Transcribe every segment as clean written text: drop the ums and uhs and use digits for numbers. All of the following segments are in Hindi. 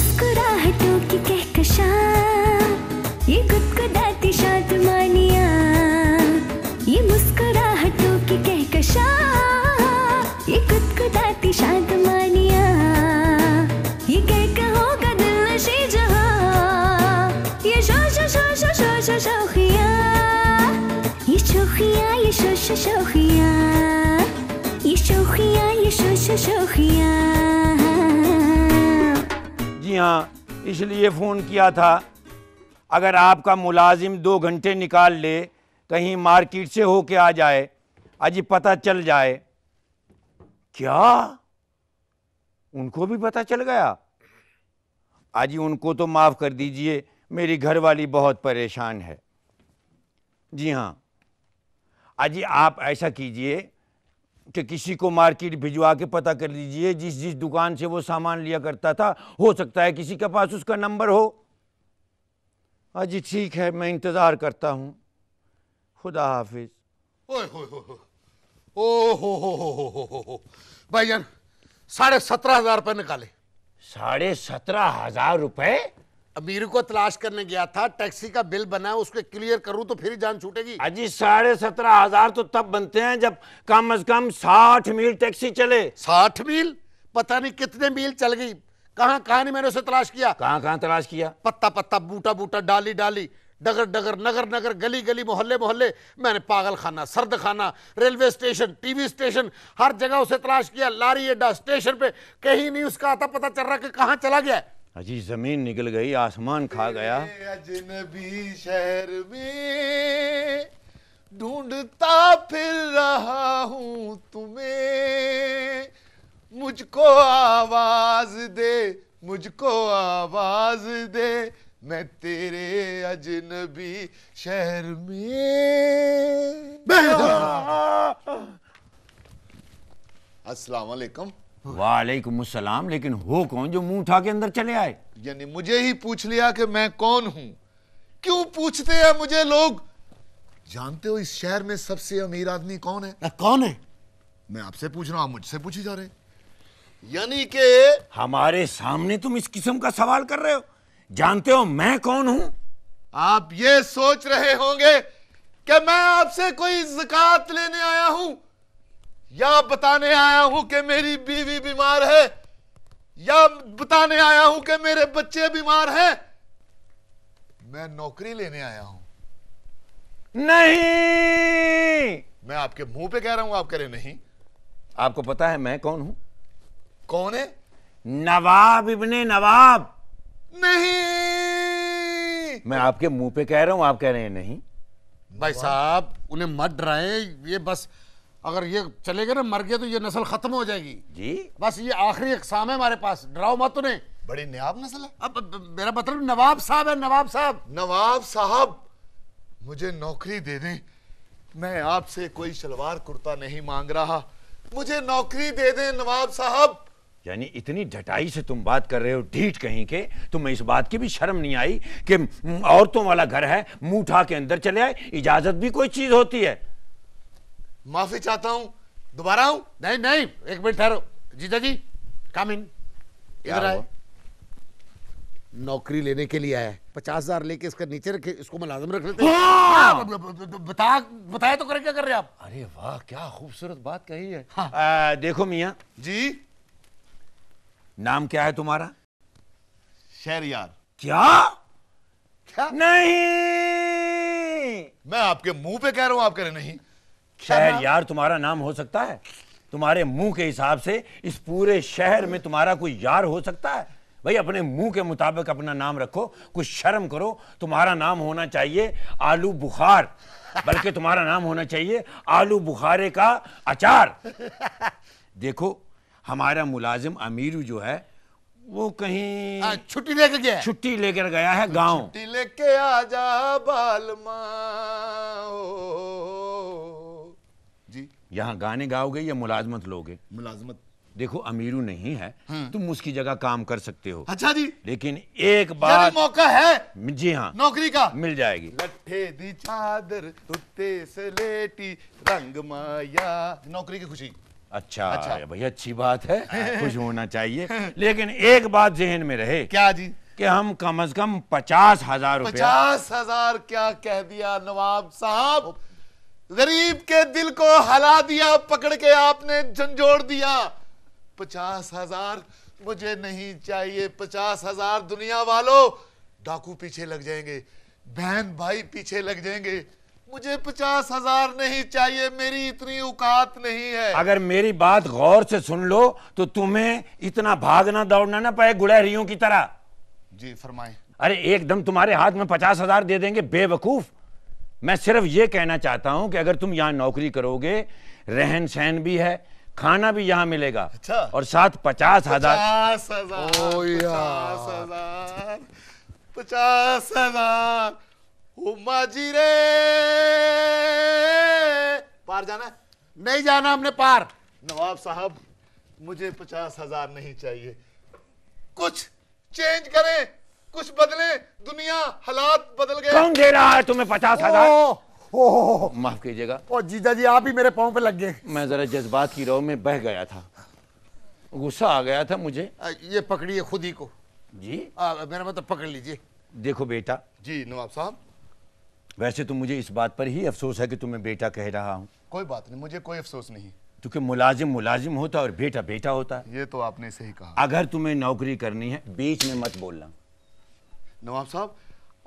मुस्कुराहटों की कहकशां, ये गुदगुदाती शादमानियां, ये मुस्कुराहटों की कहकशां, ये गुदगुदाती शादमानियां, ये कहकर होगा दिल नशी जहां, ये शो शो शो शो शो शो शोखियां, ये शोखियां, ये शो शो शोखियां, ये शोखियां, ये शो शो शोखियां। जी हाँ, इसलिए फ़ोन किया था। अगर आपका मुलाजिम 2 घंटे निकाल ले, कहीं मार्केट से होके आ जाए, अजी पता चल जाए। क्या उनको भी पता चल गया? अजी उनको तो माफ़ कर दीजिए, मेरी घरवाली बहुत परेशान है। जी हाँ, अजी आप ऐसा कीजिए कि किसी को मार्केट भिजवा के पता कर लीजिए, जिस जिस दुकान से वो सामान लिया करता था, हो सकता है किसी के पास उसका नंबर हो। अजी ठीक है, मैं इंतज़ार करता हूँ। खुदा हाफिज। ओए हो ओ हो भाईजान 17,500 रुपए निकाले। 17,500 रुपए? अमीर को तलाश करने गया था, टैक्सी का बिल बना, उसको क्लियर करूं तो फिर ही जान छूटेगी। अजी 17,500 तो तब बनते हैं जब कम से कम 60 मील टैक्सी चले। 60 मील? पता नहीं कितने मील चल गई। कहां कहां नहीं मैंने उसे तलाश किया। कहां तलाश किया? पत्ता पत्ता, बूटा बूटा, डाली डाली, डगर डगर, नगर नगर, गली गली, मोहल्ले मोहल्ले, मैंने पागल खाना, सर्द खाना, रेलवे स्टेशन, टीवी स्टेशन, हर जगह उसे तलाश किया। लारी अड्डा, स्टेशन पे, कहीं नहीं उसका आता पता चल रहा कि कहां चला गया। अजी जमीन निकल गई, आसमान खा गया। अजनबी शहर में ढूंढता फिर रहा हूं तुम्हें, मुझको आवाज दे, मुझको आवाज दे, मैं तेरे अजनबी शहर में। अस्सलाम वालेकुम। वालेकुम सलाम। लेकिन हो कौन जो मुंह उठा के अंदर चले आए? यानी मुझे ही पूछ लिया कि मैं कौन हूं। क्यों पूछते हैं मुझे लोग? जानते हो इस शहर में सबसे अमीर आदमी कौन है? कौन है? मैं आपसे पूछ रहा हूं, आप मुझसे पूछी जा रहे हैं। यानी कि हमारे सामने तुम इस किस्म का सवाल कर रहे हो? जानते हो मैं कौन हूं? आप ये सोच रहे होंगे कि मैं आपसे कोई ज़कात लेने आया हूं, या बताने आया हूं कि मेरी बीवी बीमार है, या बताने आया हूं कि मेरे बच्चे बीमार हैं। मैं नौकरी लेने आया हूं। नहीं, मैं आपके मुंह पे कह रहा हूं, आप कह रहे नहीं। आपको पता है मैं कौन हूं? कौन है? नवाब इब्ने नवाब। नहीं, मैं आपके मुंह पे कह रहा हूं, आप कह रहे हैं नहीं। भाई साहब उन्हें मत डराएं, ये बस अगर ये चले गए ना, मर गए तो ये नस्ल खत्म हो जाएगी जी। बस ये आखिरी एग्जाम है हमारे पास, डराओ मत उन्हें। बड़ी नवाब नस्ल है। अब मेरा मतलब नवाब साहब है, नवाब साहब। नवाब साहब मुझे नौकरी दे दें, मैं आपसे कोई शलवार कुर्ता नहीं मांग रहा, मुझे नौकरी दे दें नवाब साहब। यानी इतनी ढटाई से तुम बात कर रहे हो, ढीठ कहीं के। तुम्हें इस बात की भी शर्म नहीं आई कि औरतों वाला घर है, मुंह उठा के अंदर चले आए? इजाजत भी कोई चीज होती है। माफी चाहता हूं, दोबारा आऊं? नहीं नहीं, एक मिनट ठहरो। जीजा जी कम इन, इधर आए। नौकरी लेने के लिए आया है, 50,000 लेके इसका नीचे रखे, इसको मुलाजिम रख लेते। बताया तो करें क्या कर रहे आप? अरे वाह, क्या खूबसूरत बात कही है। देखो मियाँ जी, नाम क्या है तुम्हारा? शहरयार। क्या? क्या? नहीं, मैं आपके मुंह पे कह रहा हूं, आप कह रहे नहीं। शहरयार तुम्हारा नाम हो सकता है? तुम्हारे मुंह के हिसाब से इस पूरे शहर में तुम्हारा कोई यार हो सकता है? भाई अपने मुंह के मुताबिक अपना नाम रखो, कुछ शर्म करो। तुम्हारा नाम होना चाहिए आलू बुखार, बल्कि तुम्हारा नाम होना चाहिए आलू बुखारे का अचार। देखो हमारा मुलाजिम अमीरू जो है वो कहीं छुट्टी लेकर गया है। छुट्टी लेकर गया है गांव। छुट्टी लेके आजा बालमा। जी, यहाँ गाने गाओगे या मुलाजमत लोगे? मुलाजमत। देखो अमीरू नहीं है, तुम उसकी जगह काम कर सकते हो। अच्छा जी, लेकिन एक बात, मौका है जी हाँ, नौकरी का मिल जाएगी। लट्ठे दी चादर उत्ते सलेटी रंग माया, नौकरी की खुशी। अच्छा भाई, अच्छी बात है, खुश होना चाहिए। लेकिन एक बात जहन में रहे। क्या जी? कि हम कम से कम 50,000 रुपया। 50,000 क्या कह दिया नवाब साहब, गरीब के दिल को हला दिया, पकड़ के आपने झंझोड़ दिया। 50,000 मुझे नहीं चाहिए। 50,000 दुनिया वालों, डाकू पीछे लग जाएंगे, बहन भाई पीछे लग जाएंगे। मुझे 50,000 नहीं चाहिए, मेरी इतनी औकात नहीं है। अगर मेरी बात गौर से सुन लो तो तुम्हें इतना भागना दौड़ना ना पाए गुड़हरियों की तरह। जी फरमाएं। अरे एकदम तुम्हारे हाथ में 50,000 दे देंगे बेवकूफ। मैं सिर्फ ये कहना चाहता हूं कि अगर तुम यहां नौकरी करोगे, रहन सहन भी है, खाना भी यहां मिलेगा। अच्छा। और साथ 50,000। 50,000 50,000 माजी रे। पार जाना है? नहीं जाना हमने पार। नवाब साहब मुझे 50,000 नहीं चाहिए, कुछ चेंज करें, कुछ बदलें, दुनिया हालात बदल गए। कौन दे रहा है तुम्हें 50,000? ओह माफ कीजिएगा, ओ जीजा जी, आप ही मेरे पाँव पे लग गए। मैं जरा जज्बात की रौ में बह गया था, गुस्सा आ गया था मुझे। ये पकड़िए खुद ही को जी। मेरा मतलब पकड़ लीजिए। देखो बेटा, जी नवाब साहब। वैसे तो मुझे इस बात पर ही अफसोस है कि तुम्हें बेटा कह रहा हूं, कोई बात नहीं, मुझे कोई अफसोस नहीं। क्योंकि मुलाजिम मुलाजिम होता है और बेटा बेटा होता है। ये तो आपने सही कहा। अगर तुम्हें नौकरी करनी है, बीच में मत बोलना। नवाब साहब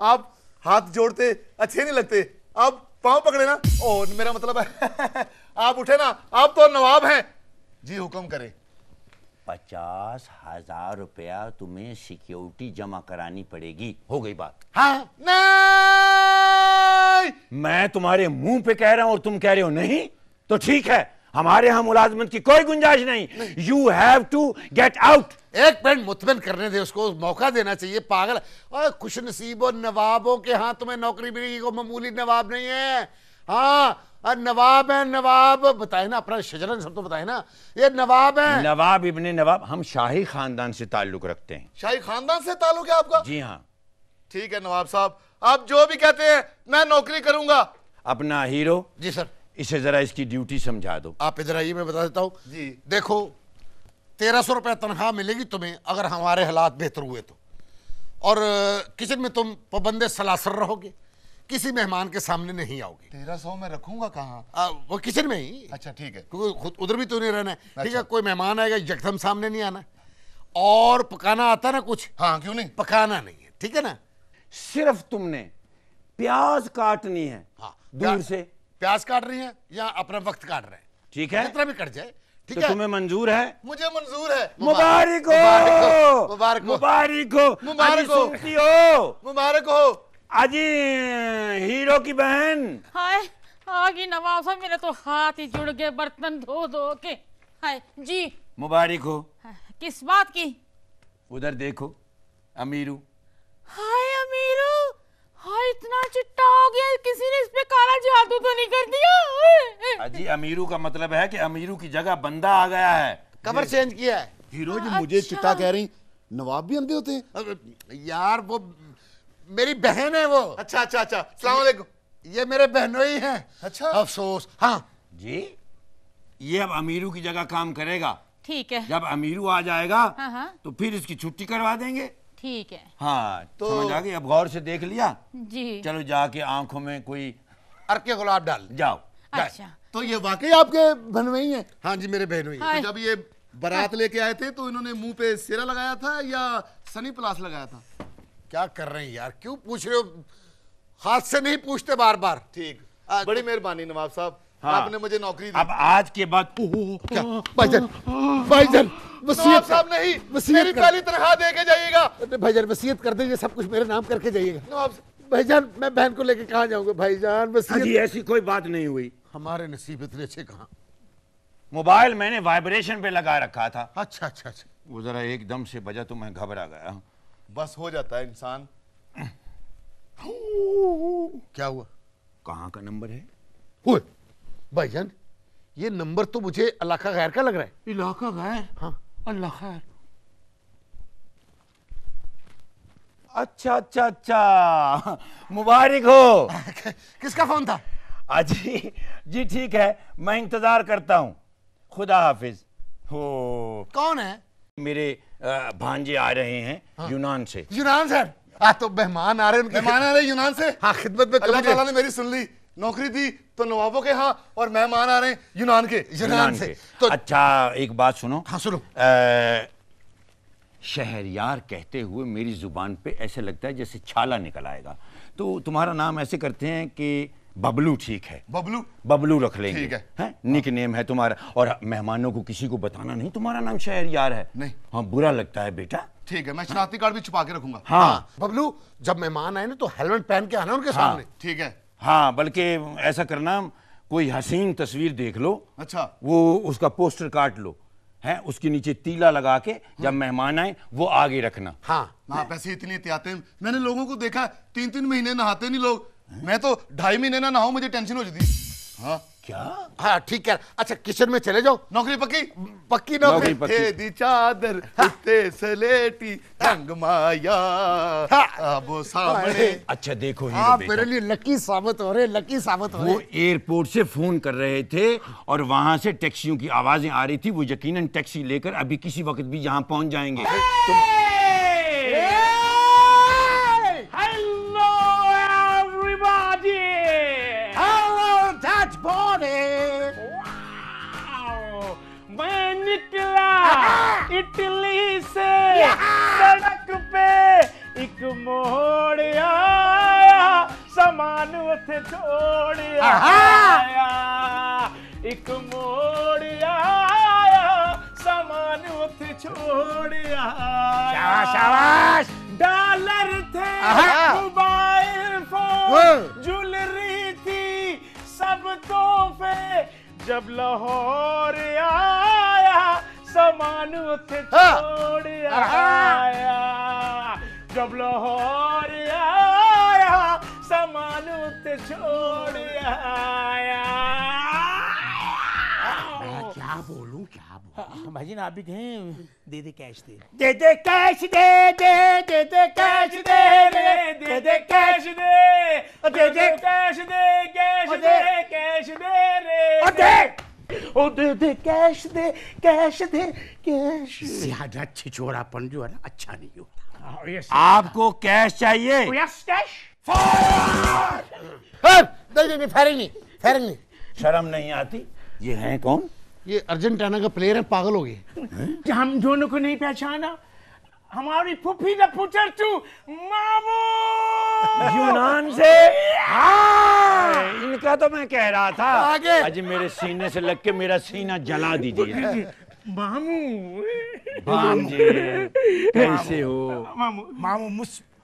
आप हाथ जोड़ते अच्छे नहीं लगते, आप पांव पकड़े ना। ओ मेरा मतलब है आप उठे ना, आप तो नवाब हैं। जी हुक्म करें। 50,000 रुपया तुम्हें सिक्योरिटी जमा करानी पड़ेगी। हो गई बात? हाँ नहीं, मैं तुम्हारे मुंह पे कह रहा हूं और तुम कह रहे हो नहीं, तो ठीक है, हमारे यहां मुलाजमत की कोई गुंजाइश नहीं। You have to get out. एक मिनट मुतमिन करने दे, उसको मौका देना चाहिए। पागल और खुश नसीबों नवाबों के हाथ तुम्हें नौकरी मिलेगी, को मामूली नवाब नहीं है। हाँ नवाब है, नवाब बताए ना, अपना शजरन सब तो बताए ना, ये नवाब है। नवाब इब्ने नवाब, हम शाही खानदान से ताल्लुक रखते हैं। शाही खानदान से ताल्लुक है आपका? जी हाँ। ठीक है नवाब साहब, आप जो भी कहते हैं मैं नौकरी करूंगा। अपना हीरो, जी सर। इसे जरा इसकी ड्यूटी समझा दो। आप इधर आइए, मैं बता देता हूँ। जी देखो 1300 रुपया तनख्वाह मिलेगी तुम्हें अगर हमारे हालात बेहतर हुए तो। और किचन में तुम पाबंदे सलासर रहोगे, किसी मेहमान के सामने नहीं आओगे। 1300 में रखूंगा कहाँ? वो किचन में ही। अच्छा ठीक है। क्योंकि खुद उधर भी तो नहीं रहना है। ठीक अच्छा। है, कोई मेहमान आएगा यकदम सामने नहीं आना। और पकाना आता ना कुछ? हाँ क्यों नहीं, पकाना नहीं है, ठीक है ना। सिर्फ तुमने प्याज काटनी है। हाँ, दूर से प्याज काट रही है या अपना वक्त काट रहे हैं, ठीक है, जितना भी कट जाए। ठीक तो है, तुम्हें मंजूर है? मुझे मंजूर है। मुबारक हो, मुबारक हो, मुबारक हो, मुबारक हो। सुनती हो? मुबारक हो। अजी हीरो की बहन। हाय आगे नवाब साहब, मेरे तो हाथ ही जुड़ गए बर्तन धो धो के। हाय जी। मुबारक हो। किस बात की? उधर देखो, अमीरू। हाय अमीरू, हाय इतना चिट्टा हो गया, किसी ने इस पे काला जादू तो नहीं कर दिया? अजी अमीरू का मतलब है कि अमीरू की जगह बंदा आ गया है। कवर चेंज किया है। हीरो जी मुझे चिट्टा कह रही, नवाब भी अंधे होते हैं? अब यार वो मेरी बहन है वो। अच्छा अच्छा अच्छा, अस्सलाम वालेकुम। ये मेरे बहनोई हैं। अच्छा। अफसोस। हाँ जी, ये अब अमीरू की जगह काम करेगा। ठीक है। जब अमीरू आ जाएगा हाँ हाँ तो फिर इसकी छुट्टी करवा देंगे। ठीक है हाँ तो- समझ आ गई? अब गौर से देख लिया? जी। चलो जाके आंखों में कोई अर्के गुलाब डाल। जाओ। अच्छा तो ये वाकई आपके बनवई हैं? हाँ जी मेरे बहनोई हैं। हाय। तो जब ये बारात लेके आए थे तो इन्होंने मुंह पे सिरा लगाया था या सनी प्लास लगाया था? क्या कर रहे हैं यार, क्यों पूछ रहे हो? हाथ से नहीं पूछते बार बार। ठीक, आज- बड़ी मेहरबानी नवाब साहब, हाँ। आपने मुझे नौकरी दी। अब आज के बाद क्या भाईजान, भाईजान नवाब वसीयत साहब नहीं, वसीयत मेरी कर- पहली तनख्वाह दे के जाइएगा। अरे भाईजान वसीयत कर दीजिए, सब कुछ मेरे नाम करके जाइएगा। नवाब भाईजान मैं बहन को लेके कहाँ जाऊंगा? भाईजान अजी वसीयत। ऐसी कोई बात नहीं हुई। हमारे नसीब इतने अच्छे कहाँ। मोबाइल मैंने वाइब्रेशन पे लगा रखा था, अच्छा अच्छा अच्छा। वो जरा एकदम से बजा तो मैं घबरा गया। बस हो जाता है इंसान। क्या हुआ? कहाँ का नंबर है? हुए भाईजान, ये नंबर तो मुझे इलाका गैर का लग रहा है। इलाका गैर? हाँ। अल्लाह खैर। अच्छा अच्छा अच्छा, मुबारक हो। किसका फोन था? अजी जी ठीक है, मैं इंतजार करता हूँ। खुदा हाफिज। हो कौन है? मेरे भांजे आ रहे हैं यूनान से। यूनान से? तो मेहमान आ रहे हैं, मेहमान आ रहे हैं यूनान से। हाँ, खिदमत में अल्लाह ताला ने मेरी सुन ली, नौकरी दी तो नवाबों के यहाँ, और मेहमान आ रहे हैं यूनान के। यूनान से। तो अच्छा एक बात सुनो। हाँ सुनो। शहरयार कहते हुए मेरी जुबान पे ऐसे लगता है जैसे छाला निकल आएगा, तो तुम्हारा नाम ऐसे करते हैं कि बबलू ठीक है? बबलू? बबलू रख लेंगे। ठीक है। हैं? निक नेम है तुम्हारा, और मेहमानों को किसी को बताना नहीं तुम्हारा नाम शहरयार है। नहीं। हाँ, बुरा लगता है बेटा। ठीक है, मैं शनाख्ती कार्ड भी छुपा के रखूंगा। हाँ बबलू, जब मेहमान आए ना तो हेलमेट पहन के आना उनके सामने। ठीक है। हाँ, बल्कि ऐसा करना, कोई हसीन तस्वीर देख लो, अच्छा। वो उसका पोस्टर काट लो, है उसके नीचे तीला लगा के जब मेहमान आए वो आगे रखना। हाँ आप ऐसे इतनी एहतियातें, मैंने लोगों को देखा 3-3 महीने नहाते नहीं लोग, मैं तो 2.5 महीने ना नहाऊं मुझे टेंशन हो जाती। हाँ क्या? हाँ ठीक है। अच्छा किचन में चले जाओ। नौकरी पक्की? पक्की नौकरी। हे दी चादर उत्ते सलेटी रंग माया अब वो सामने। अच्छा देखो आप हीरो मेरे बेटा, लिए लकी साबित हो रहे, लकी साबित हो वो रहे। एयरपोर्ट से फोन कर रहे थे और वहां से टैक्सियों की आवाजें आ रही थी, वो यकीनन टैक्सी लेकर अभी किसी वक्त भी यहाँ पहुंच जाएंगे। मैं निकला इटली से, सड़क पे एक मोड़ आया, सामान उथे छोड़ आया, एक मोड़ आया, सामान उथे छोड़ आया। शाबाश। डॉलर थे, मोबाइल फोन, ज्वेलरी थी, सब तोहफे, जब लाहौर आया, सामान उथे छोड़ आया, जब लाहौर आया, सामान उथे छोड़ आया। क्या बोलूं, क्या बोलूं? भाजी ना आप भी कहें, दे दे कैश दे, दे दे कैश दे, दे दे कैश दे, दे दे कैश दे, दे दे कैश दे, कैश दे, कैश दे रे, ओ दे दे कैश दे, कैश दे, कैश। ज्यादा छिछोड़ापन जो है ना अच्छा नहीं होता। आपको कैश चाहिए? Yes cash. नहीं फायरिंग नहीं, फायरिंग नहीं। शर्म नहीं आती? ये हैं कौन? ये अर्जेंटीना का प्लेयर है, पागल हो गए। हम दोनों को नहीं पहचाना? हमारी फुफी का पुत्र तू मामू यूनान से? हाँ, इनका तो मैं कह रहा था। आगे। आज मेरे सीने से लग के मेरा सीना जला दीजिए। मामू भांजे कैसे हो? मामू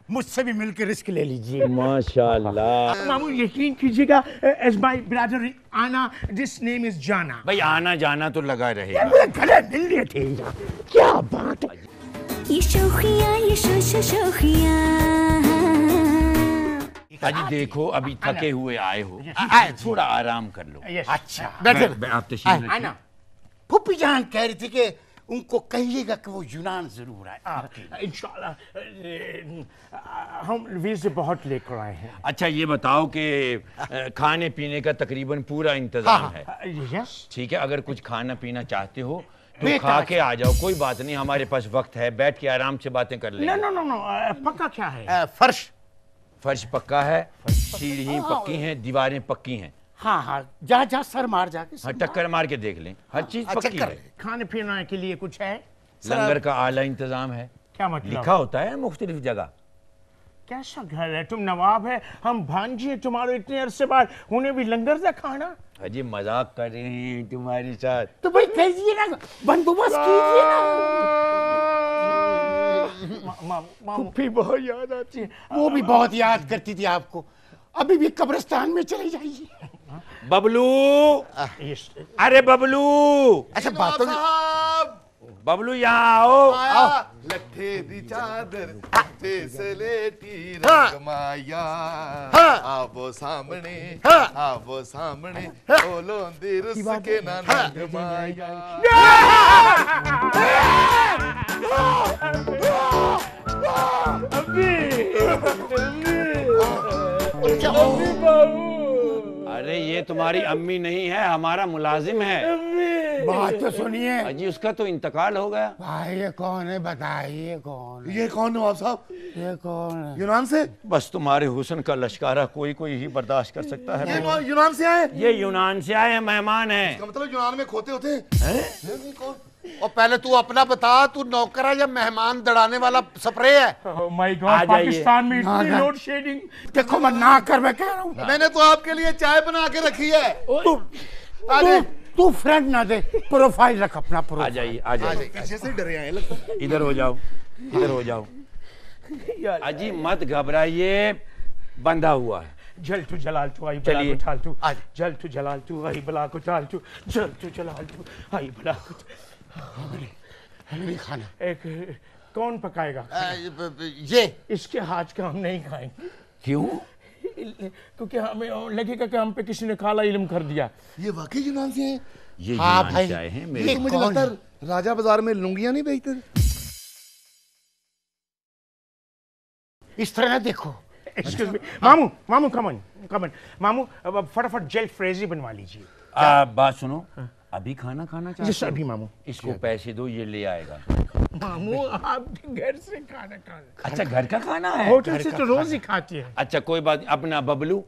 मुझसे भी मिलकर रिस्क ले लीजिए। माशाल्लाह। मामू यकीन कीजिएगा, एज माय ब्रदर आना, दिस नेम इज जाना। भाई आना जाना तो लगा रहेगा। मेरे गले मिल रहे थे, क्या बात है। ये शोखियाँ, ये शोखियाँ। अजी देखो अभी थके हुए आए हो, थोड़ा आराम कर लो। अच्छा बैठे। आप तशरीफ रखिए। आना। फुप्पी जान कह रही थी कि उनको कहिएगा कि वो यूनान जरूर आए। इंशाल्लाह हम वीज़े बहुत लेकर आए हैं। अच्छा ये बताओ कि खाने पीने का तकरीबन पूरा इंतजाम है? यस। ठीक है, अगर कुछ खाना पीना चाहते हो तो खा के आ जाओ, कोई बात नहीं, हमारे पास वक्त है, बैठ के आराम से बातें कर लेंगे। नो नो नो, पक्का क्या है? फर्श फर्श पक्का है, सीढ़ी पक्की हैं, दीवारें पक्की हैं। हाँ हाँ, जा सर मार जाके हाँ, टक्कर मार के देख लें, हर चीज पक्की है। खाने पीने के लिए कुछ है? लंगर का आला इंतजाम है, क्या मतलब? लिखा होता है मुख्तलिफ जगह। कैसा घर है? तुम नवाब है, हम भांजी, तुम्हारे इतने अरसे बाद उन्हें भी लंगर से खाना। अजी मजाक कर रहे हैं तुम्हारे साथ। तो भाई कहिए ना, बंदोबस्त कीजिए ना। फुफ्फी बहुत याद आती है। वो भी बहुत याद करती थी आपको। अभी भी कब्रिस्तान में चले जाइए। बबलू, अरे बबलू, अच्छा बातों बबलू यहाँ आओ। लट्ठे दी चादर ते सलेटी रंग माया आवो सामने, आवो सामने, बोलो दिरस के ना रंग माया। अरे ये तुम्हारी अम्मी नहीं है, हमारा मुलाजिम है। बात तो सुनिए अजी उसका तो इंतकाल हो गया। भाई, ये कौन है बताइए, कौन है? ये कौन नवाब साहब? ये कौन है? यूनान से? बस तुम्हारे हुस्न का लश्कारा कोई कोई ही बर्दाश्त कर सकता है। यूनान से आए? ये यूनान से आए हैं, मेहमान हैं। इसका मतलब यूनान में खोते होते हैं? नहीं, कौन? और पहले तू अपना बता, तू नौकर है या मेहमान दड़ाने वाला स्प्रे है? माय आ गॉड, जाइए। पाकिस्तान में हाँ, इतनी हाँ। Load shedding. देखो मैं ना कर, मैं कह रहा हूँ। मैंने तो आपके लिए चाय बना के रखी है। तू फ्रेंड ना दे, प्रोफाइल रख अपना आ प्रोफाइल। जाइए, आ जाइए, पीछे से डरे आए लगता है। इधर हो जाओ, इधर हो जाओ। अजी मत घबराइए, बंधा हुआ है। जल तू जलाल तू आई बला चलिए। को टाल तू, जल तू जलाल तू आई बला को टाल तू, जल तू जलाल तू आई बला को। नहीं खाना। एक कौन पकाएगा? ये इसके हाथ का हम नहीं खाएंगे, क्यों? क्योंकि हमें लगेगा कि हम पे किसी ने काला इल्म कर दिया। ये वाकई यूनान से हैं? ये हाँ यूनान भाई, से आए हैं ये मेरे। तो मुझे कौन लगता है राजा बाजार में लुंगियां नहीं बेचते थे? इस तरह देखो। एक्सक्यूज मी मामू, मामू कमन कमन मामू, अब फटाफट जेल फ्रेजी बनवा लीजिए। बात सुनो, अभी खाना खाना जी चाहते अभी हो? मामू। इसको पैसे दो, ये ले आएगा। मामू आप घर से खाना खाना, अच्छा घर का खाना है? होटल से तो रोज ही खाती है। अच्छा कोई बात नहीं। अपना बबलू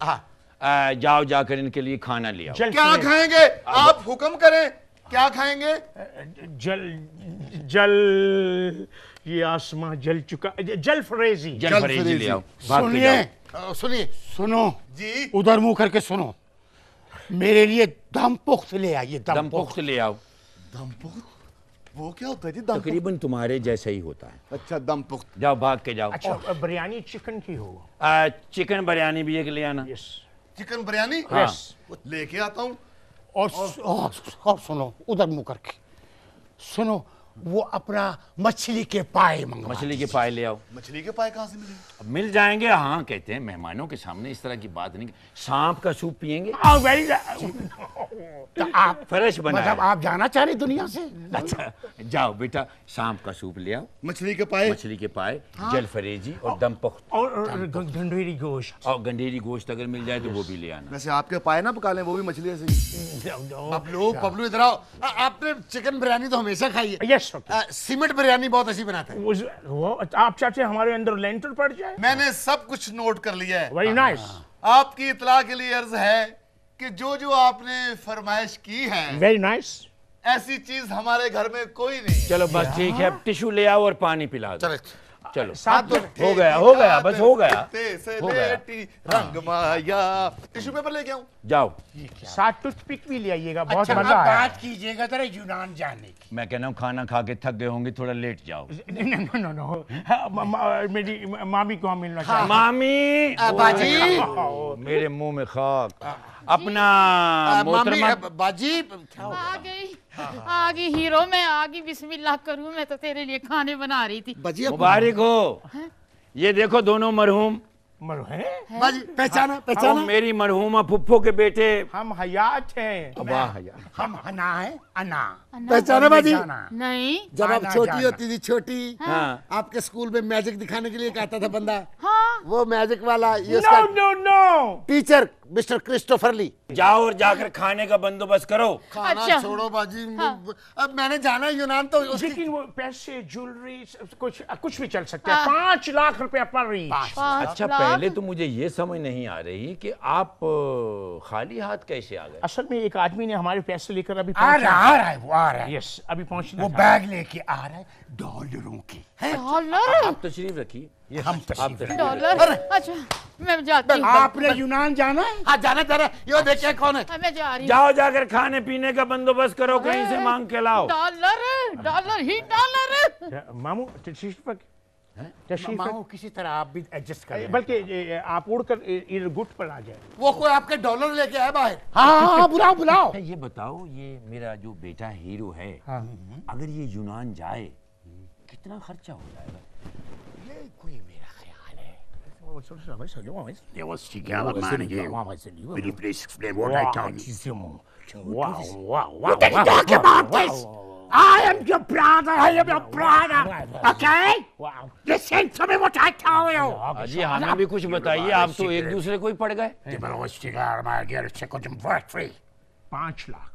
जाओ जाकर इनके लिए खाना ले आओ। जल क्या फ्रेजी- खाएंगे? आप हुक्म करें, क्या खाएंगे? जल जल ये आसमां जल चुका, जल फ्रेजी। जल फरेजी ले आओ, भाग के सुनिए, जाओ। सुनिए, सुनो जी उधर मुंह करके सुनो। मेरे लिए दम पुख्त ले आइए, दम दम पुख्त ले आओ। दमपुख्त? वो क्या होता है जी दमपुख्त? तकरीबन तुम्हारे जैसा ही होता है। अच्छा दमपुख्त। जाओ भाग के जाओ। अच्छा बिरयानी चिकन की हो? चिकन बिरयानी भी एक ले आना। Yes chicken biryani? हाँ। लेके आता हूँ। और सुनो उधर मुंह करके सुनो, वो अपना मछली के पाए मंगवा। मछली के पाए ले आओ। मछली के पाए कहाँ से मिलेंगे? अब मिल जाएंगे। हाँ कहते हैं मेहमानों के सामने इस तरह की बात नहीं। सांप का सूप पियेंगे? वेरी तो आप फ्रेश बना मतलब है। आप जाना चाह रहे दुनिया से? अच्छा जाओ बेटा, सांप का सूप ले आओ, मछली के पाए? मछली के पाए, जल फरेजी और दम पुख्त और गंडेरी गोश्त। और गंडेरी गोश्त अगर मिल जाए तो वो भी ले आना। वैसे आपके पाए ना पका लें, वो भी मछली से ही। पबलू, पबलू इधर आओ। आपने चिकन बिरयानी तो हमेशा खाई है। यस सीमेंट बिरयानी बहुत अच्छी बनाता है। वो आप चाहते हैं हमारे अंदर लेंटर पड़ जाए? मैंने सब कुछ नोट कर लिया है। वेरी नाइस, आपकी इतला के लिए अर्ज है कि जो जो आपने फरमाइश की है, वेरी नाइस। ऐसी चीज हमारे घर में कोई नहीं है। चलो बस ठीक है, अब टिश्यू ले आओ और पानी पिला दो। चलो चलो साथ हो गया बस हो गया। से हो गया। लेटी रंग माया। टिश्यू पेपर लेके आऊं? जाओ। साथ टूथपिक भी ले आइएगा, बहुत अच्छा, मजा अब आया। बात कीजिएगा जरा यूनान जाने की। मैं कह रहा हूँ खाना खा के थक गए होंगे, थोड़ा लेट जाओ। नो मेरी मामी को हम मिलना चाहिए। मामी बाजी, मेरे मुंह में खाक। अपना मामी, मोहतरमा बाजी क्या हो गया? आ गई हीरो, मैं आ गई। बिस्मिल्लाह करूं, मैं तो तेरे लिए खाने बना रही थी। बाजी मुबारक हो। ये देखो दोनों मरहूम। मरो हैं? बाजी पहचाना और पहचाना। मेरी मरहूमा फुफ्फो के बेटे। हम हयात हैं। वाह यार। हम हना है, अना अन्ना, पहचाना बाजी? जाना। नहीं। जब आप आना छोटी जाना। होती थी, छोटी हाँ आपके स्कूल में मैजिक दिखाने के लिए एक आता था बंदा, हाँ वो मैजिक वाला, ये नो उसका नो नो, टीचर मिस्टर क्रिस्टोफर ली। जाओ और जाकर खाने का बंदोबस्त करो। खाना अच्छा। छोड़ो बाजी, अब मैंने जाना है यूनान तो उसकी लेकिन वो पैसे ज्वेलरी कुछ भी चल सकता है। 5 लाख रुपया पर रीच। 5 अच्छा लाख। पहले तो मुझे ये समझ नहीं आ रही कि आप खाली हाथ कैसे आ गए। असल में एक आदमी ने हमारे पैसे लेकर अभी आ रहा है, वो आ रहा है, यस अभी पहुंचना वो था। बैग लेके आ रहा है डॉलरों की। डॉलर? आप तशरीफ रखिए। हम आप तशरीफ डॉलर? अच्छा मैं जाती हूँ। आपने यूनान जाना है? हाँ जाना जाना। ये देखिए कौन है। मैं जा रही हूँ। जाओ जाकर खाने पीने का बंदोबस्त करो, कहीं से मांग के लाओ। डॉलर, डॉलर ही डॉलर। मामू तशरीफ पर तशरीफ पर- मामू किसी तरह आप भी एडजस्ट करें। बल्कि आप उड़कर इधर गुट पर आ जाए। वो कोई आपके डॉलर लेके आया बाहर। हाँ बुलाओ बुलाओ। अच्छा, ये बताओ, ये मेरा जो बेटा हीरो है, अगर ये यूनान जाए कितना खर्चा हो जाएगा? ये कोई मेरा ख्याल है। Will you please explain what I told you? I am your brother. I am your brother. Okay? Listen to me what I tell you. अजी हमें भी कुछ बताइए, आप तो एक दूसरे को ही पड़ गए। 5 लाख।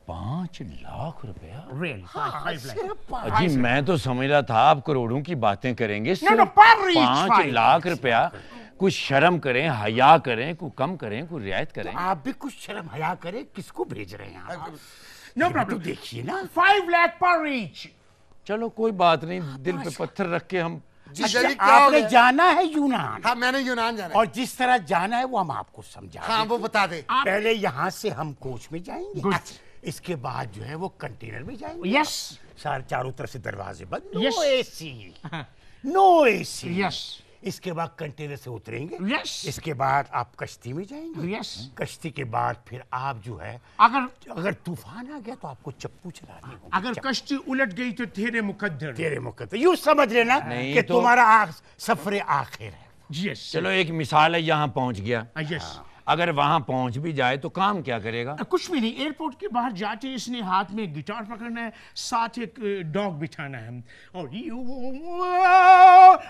5 लाख रुपया? Really? 5 lakh. अजी मैं तो समझ रहा था आप करोड़ों की बातें करेंगे। No, per each 5 5 लाख रुपया। कुछ शर्म करें, हया करें, कुछ कम करें, कुछ रियायत करें। आप भी कुछ शर्म हया करें, किसको भेज रहे हैं आप? No problem. देखिए ना, 5 lakh per each. चलो कोई बात नहीं, दिल पे पत्थर रख के हम। जीजा जी अच्छा, क्या हो आपने गया? जाना है यूनान, हाँ मैंने यूनान जाना है। और जिस तरह जाना है वो हम आपको समझा हाँ दें। वो बता दे। पहले यहाँ से हम कोच में जाएंगे। Good. इसके बाद जो है वो कंटेनर में जाएंगे। Yes. सारे चारों तरफ से दरवाजे बंद। Yes. No AC, no AC. Yes. इसके बाद कंटेनर से उतरेंगे। Yes. इसके बाद आप कश्ती में जाएंगे। Yes. कश्ती के बाद फिर आप जो है, अगर तूफान आ गया तो आपको चप्पू चलानी होगी। अगर कश्ती उलट गई तो तेरे मुकद्दर। तेरे मुकद्दर, यूं समझ लेना नहीं कि तो- तुम्हारा सफरे आखिर है। Yes. चलो एक मिसाल है, यहाँ पहुंच गया। Yes. अगर वहां पहुंच भी जाए तो काम क्या करेगा? कुछ भी नहीं, एयरपोर्ट के बाहर जाते इसने हाथ में गिटार पकड़ना है, साथ एक डॉग बिठाना है,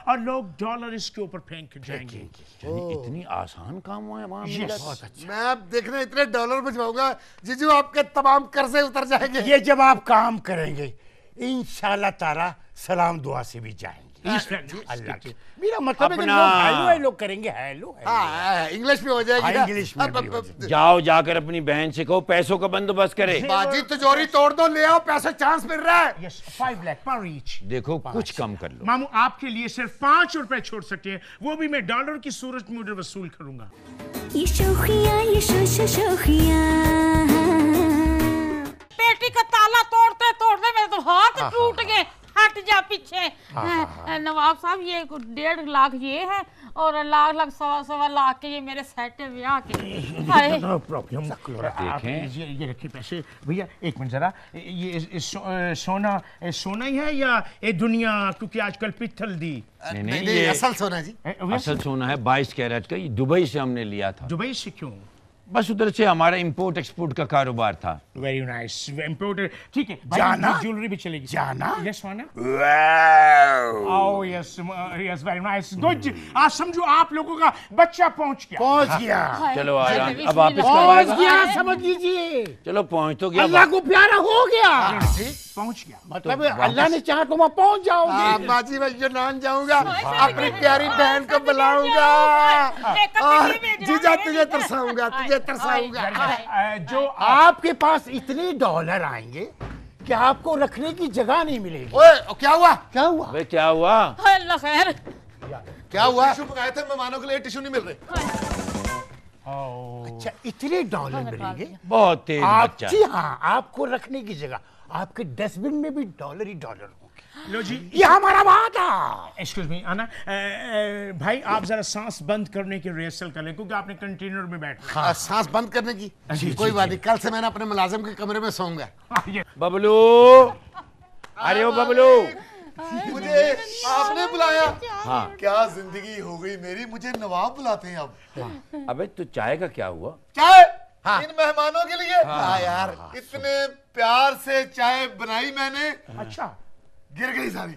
और लोग डॉलर इसके ऊपर फेंक के जाएंगे। यानी इतनी आसान काम हुआ है वहाँ Yes. मिला? बहुत अच्छा। मैं अब देखने इतने डॉलर भिजवाऊंगा जीजू आपके तमाम कर्जे उतर जाएंगे। ये जब आप काम करेंगे इंशाल्लाह ताला सलाम दुआ से भी जाएंगे। अल्लाह के, मेरा मतलब है कि अपना- लोग हेलो हेलो करेंगे। हेलो हाँ इंग्लिश में हो जाएगी हाँ, ना? इंग्लिश में भी हो जाओ जाकर अपनी बहन से कहो पैसों का बंदोबस्त करे। बाजी तिजोरी तोड़ दो, ले आओ पैसा, चांस मिल रहा है। Yes, 5 lakh per each. देखो कुछ कम कर लो। मामू आपके लिए सिर्फ 5 रुपए छोड़ सकते हैं, वो भी मैं डॉलर की सूरत में उधर वसूल करूंगा। ये शोखियाँ ये शोखियाँ। पेटी का ताला तोड़ते तोड़ते मेरे तो हाथ टूट गए। हट जा पीछे। नवाब साहब ये 1.5 लाख ये है, और लाख 1.25 लाख के ये मेरे सेट है ब्याह के। हाय। No problem. देखें। ये रखिए पैसे भैया, एक मिनट जरा। ये सोना ही है या ये दुनिया, क्योंकि आजकल पित्तल दी। नहीं नहीं नहीं, ये असल सोना जी। असल सोना है, 22 कैरेट का। ये दुबई से हमने लिया था। दुबई से क्यों? बस उधर से हमारा इंपोर्ट एक्सपोर्ट का कारोबार था। Very nice, imported. ठीक है, जाना? ज्वेलरी भी चलेगी। जाना? यस सोना। Oh yes yes, very nice, good. आज समझो आप लोगों का बच्चा पहुंच गया। पहुंच गया, चलो आ जाओ, अब वापस पहुंच करवाएगा। गया, समझ लीजिए। चलो पहुंच तो गया। अल्लाह को प्यारा हो गया। पहुंच गया। मतलब अल्लाह ने चाहा तो वहाँ पहुंच जाओगे। हाँ बाजी मैं यूनान जाऊंगा, अपनी प्यारी बहन को बुलाऊंगा। जीजा तुझे तरसाऊंगा, तुझे तरसाऊंगा। जो आपके पास इतने डॉलर आएंगे कि आपको रखने की जगह नहीं मिलेगी। ओए क्या हुआ? क्या हुआ? अबे क्या हुआ? अल्लाह खैर। क्या हुआ? टिश्यू मंगाए थे मेहमानों के लिए, टिश्यू नहीं मिल रहे। अच्छा इतने डॉलर मिलेंगे बहुत तेज आप? बच्चा। जी हाँ, आपको रखने की जगह। आपके डस्टबिन में भी डॉलर ही डॉलर होंगे। लो जी, ये हमारा वादा। एक्सक्यूज मी आना। भाई आप जरा सांस बंद करने की रिहर्सल कर लें, क्योंकि आपने कंटेनर में बैठना। सांस बंद करने की कोई बात नहीं, कल से मैंने अपने मुलाजिम के कमरे में सोऊंगा। है। बबलू, अरे ओ बबलू। मुझे आपने बुलाया? हाँ। क्या जिंदगी हो गई मेरी, मुझे नवाब बुलाते हैं अब। अबे तो चाय का क्या हुआ? चाय इन मेहमानों के लिए? हाँ यार, इतने प्यार से चाय बनाई मैंने, अच्छा, गिर गई सारी।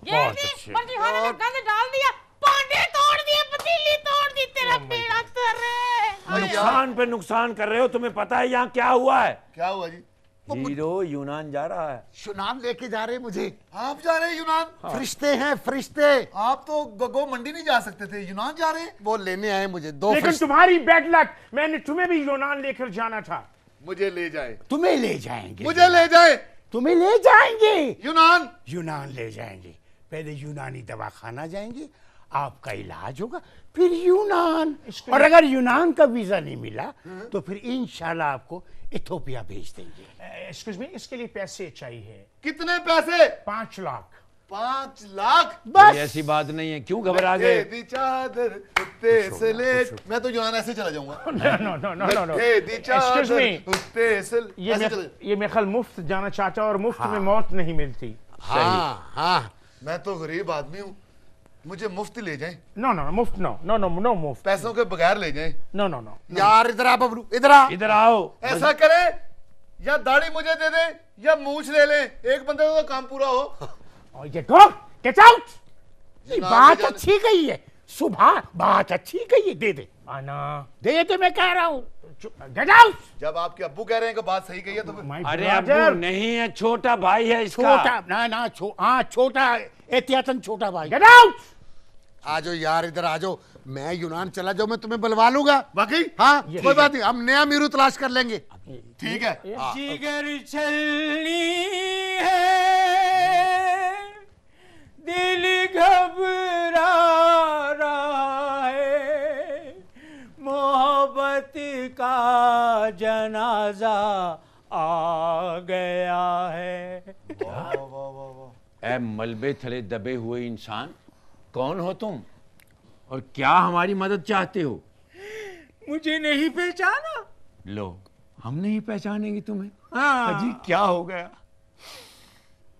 ये पतीखाने में गंद डाल दिया, पांडे तोड़ दिए, पतीली तोड़ दी, तेरा बेड़ा तर। नुकसान पे नुकसान कर रहे हो। तुम्हें पता है यहाँ क्या हुआ है? क्या हुआ जी? हीरो यूनान जा रहा है। यूनान लेके जा रहे मुझे। आप जा रहे हैं यूनान? फरिश्ते हैं फरिश्ते। आप तो गगो मंडी नहीं जा सकते थे, यूनान जा रहे हैं? वो लेने आए मुझे दो लेकिन फरिश्ते। तुम्हारी बैड लक, मैंने तुम्हें भी यूनान लेकर जाना था। मुझे ले जाए, तुम्हें ले जाएंगे। मुझे ले जाए तुम्हें ले जाएंगे। यूनान। यूनान ले जाएंगे। पहले यूनानी दवाखाना जाएंगे, आपका इलाज होगा, फिर यूनान। और अगर यूनान का वीजा नहीं मिला तो फिर इंशाल्लाह आपको इथोपिया भेज देंगे। एक्सक्यूज मी, इसके लिए पैसे चाहिए। कितने पैसे? 5 लाख। 5 लाख? कोई ऐसी बात नहीं है, क्यों घबरा गए? दी चादर उत्ते से ले, मैं तो यूनान ऐसे चला जाऊंगा। नो। दी एक्सक्यूज चादर मी, उत्ते से ऐसे चले। ये मेरे ख्याल मुफ्त जाना चाहता है, और मुफ्त में मौत नहीं मिलती। हाँ हाँ, मैं तो गरीब आदमी हूँ, मुझे मुफ्त ले जाएं, नो मुफ्त नो मुफ्त। पैसों के बगैर ले जाएं। नो। यार इधर आ बबलू, इधर आ। इधर आओ। ऐसा करें, या दाढ़ी मुझे दे दें या मूछ ले लें, एक बंदे का तो काम पूरा हो। और ये डॉग गेट आउट। ये जनाब बात जान- अच्छी कही है, सुबह बात अच्छी कही है। दे दे आना दे, तो मैं कह रहा हूँ। Get out. जब आपके अब्बू कह रहे हैं कि बात सही कही है तो फिर अरे अब्बू नहीं है, छोटा भाई है इसका। छोटा ना हाँ छोटा, एहतियातन छोटा भाई। Get out. आ जाओ यार, इधर आ जाओ। मैं यूनान चला जाऊं, मैं तुम्हें बुलवा लूंगा। वाकई हाँ कोई बात नहीं, हम नया मीरू तलाश कर लेंगे। ठीक है। जिगर छलनी है, दिल घबरा रहा है, मोहब्बत का जनाजा आ गया है। ऐ मलबे थले दबे हुए इंसान, कौन हो तुम और क्या हमारी मदद चाहते हो? मुझे नहीं पहचाना? लो, हम नहीं पहचानेंगे तुम्हें। हाँ। अजी क्या हो गया?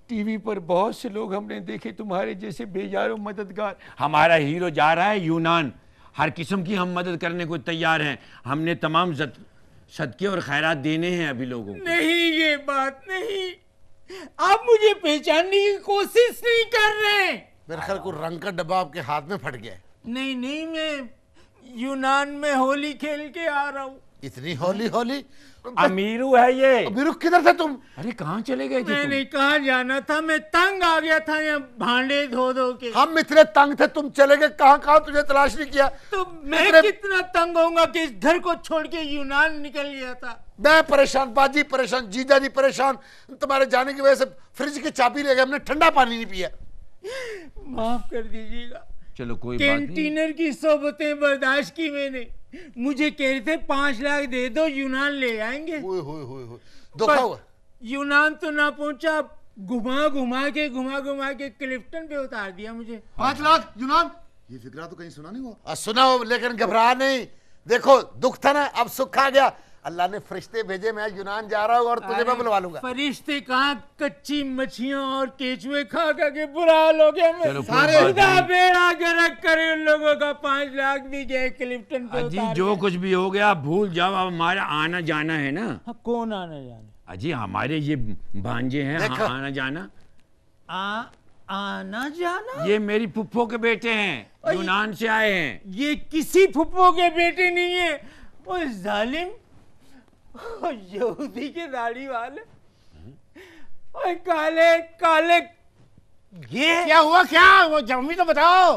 टीवी पर बहुत से लोग हमने देखे तुम्हारे जैसे बेजारों मददगार। हमारा हीरो जा रहा है यूनान, हर किस्म की हम मदद करने को तैयार हैं। हमने तमाम सदके और खैरात देने हैं अभी लोगों को। नहीं, ये बात नहीं, आप मुझे पहचानने की कोशिश नहीं कर रहे। मेरे ख्याल को रंग का डब्बा आपके हाथ में फट गया है। नहीं, मैं यूनान में होली खेल के आ रहा हूँ। इतनी होली होली? अमीरू है ये। अमीरू किधर थे तुम? अरे कहाँ चले गए थे तुम? मैंने कहाँ जाना था, मैं तंग आ गया था यहाँ भांडे धो धो के। हम इतने तंग थे, तुम चले गए कहाँ तुझे तलाश नहीं किया? तो मैं कितना तंग होऊंगा कि इस घर को छोड़ के यूनान निकल गया था। मैं परेशान, बाजी परेशान, जीजा जी परेशान। तुम्हारे जाने की वजह से फ्रिज की चाबी ले गए, हमने ठंडा पानी नहीं पिया। माफ कर दीजिएगा, चलो कोई बात नहीं। कैंटीनर की सोबतें बर्दाश्त की मैंने। मुझे कह रहे थे 5 लाख दे दो, यूनान ले आएंगे। धोखा हुआ। यूनान तो ना पहुंचा, घुमा घुमा के क्लिफ्टन पे उतार दिया मुझे। 5 लाख यूनान, ये फिक्रा तो कहीं सुना नहीं हुआ। सुना हो, लेकिन घबरा नहीं। देखो दुख था ना, अब सुख आ गया। अल्लाह ने फरिश्ते भेजे, मैं यूनान जा रहा हूँ और तुझे मैं बुलवा लूंगा। फरिश्ते कहाँ, कच्ची मच्छियाँ और केचुए खा के बुरा हाल हो गया। मैं सारे खुदा बेड़ा गर्क करे उन लोगों का। 5 लाख भी गए क्लिफ्टन पे अजी उतार जो कुछ भी हो गया भूल जाओ, अब हमारा आना जाना है ना। हाँ, कौन आना जाना? अजी हमारे ये भांजे हैं, देखो। आना जाना। आना जाना? ये मेरी फुफ्फो के बेटे हैं, यूनान से आए हैं। ये किसी फुप्पो के बेटे नहीं है। ओ जालिम, ओ यहूदी के दाढ़ी वाले, ओ काले काले। ये क्या हुआ? क्या वो हमें तो बताओ,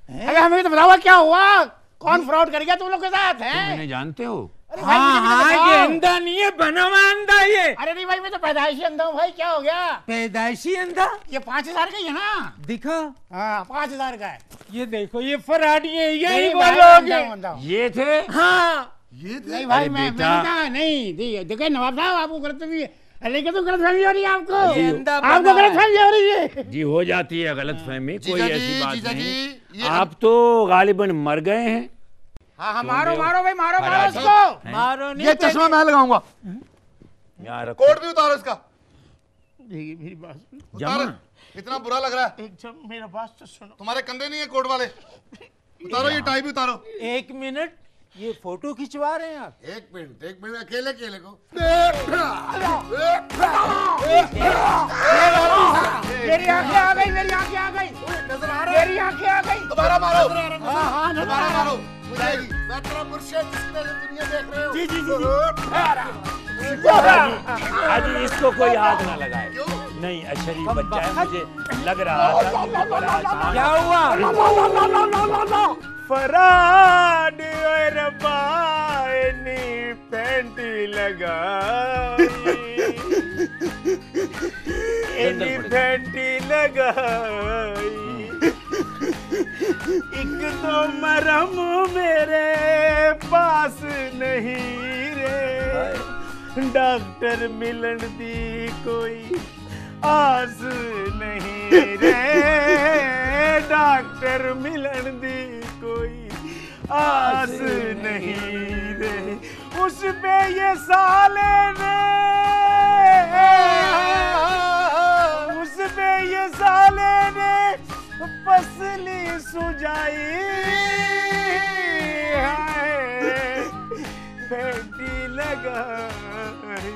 अरे हमें तो बताओ क्या हुआ? कौन फ्रॉड कर गया तुम लोग के साथ? तुम इन्हें जानते हो? हाँ, ये अंधा नहीं है, बना हुआ अंधा ये। अरे नहीं भाई, मैं तो पैदाइशी अंधा हूँ भाई। क्या हो गया? पैदाइशी अंधा? ये 5000 का ही है ना? दिखा। हाँ 5000 का है। ये देखो, ये फराडी है, यही नहीं वो भाई, लोग अंधा हैं। हूँ। ये थे? हाँ ये थे? नहीं भाई, अरे मैं बेटा। नहीं देखिए नवाब साहब, आपको गलत भी लेकिन तो गलत फहमी हो रही है आपको। ये अंधा आपको बना गलत है। फहमी हो रही है। जी हो जाती है गलत फहमी, कोई जीजा ऐसी जी, बात जीजा नहीं। जी, ये आप तो गालिबन मर गए हैं। हाँ हाँ, मारो मारो भाई, मारो मारो फराडी। उसको। मारो नहीं। ये चश्मा मैं लगाऊंगा। यहाँ रखो। कोट भी उतारो इसका। देखिए मेरी बात सुनो। उतारो, जमा। इतना बुरा लग रहा है। एक जब मेरा बात तो सुनो। तुम्हारे कंधे नहीं है कोट वाले? उतारो, ये टाई भी उतारो। 1 मिनट, ये फोटो खिंचवा रहे हैं आप? एक मिनट अकेले अकेले को। मेरी आंखें आ गई, मेरी आंखें आ गई, नजर आ रहा है? मेरी आंखें आ गई। दोबारा मारो, हाँ हाँ, दोबारा मारो। बुझाएगी। मैं तेरा मुर्शिद जिसकी वजह से दुनिया देख रहे हो। जी जी जी। अजी इसको कोई हाथ ना लगाए। नहीं, शरीफ बच्चा है, मुझे लग रहा था कि बड़ा आसान। क्या हुआ? फराड और बानी पैंटी लगाई, इनी पैंटी लगाई, एक तो मरम मेरे पास नहीं रे, डॉक्टर मिलन दी कोई आस नहीं रे, डॉक्टर मिलन दी कोई आस नहीं रे, उस पे ये साले ने, उस पे ये साले ने पसली सुझाई है, बेटी लगाई।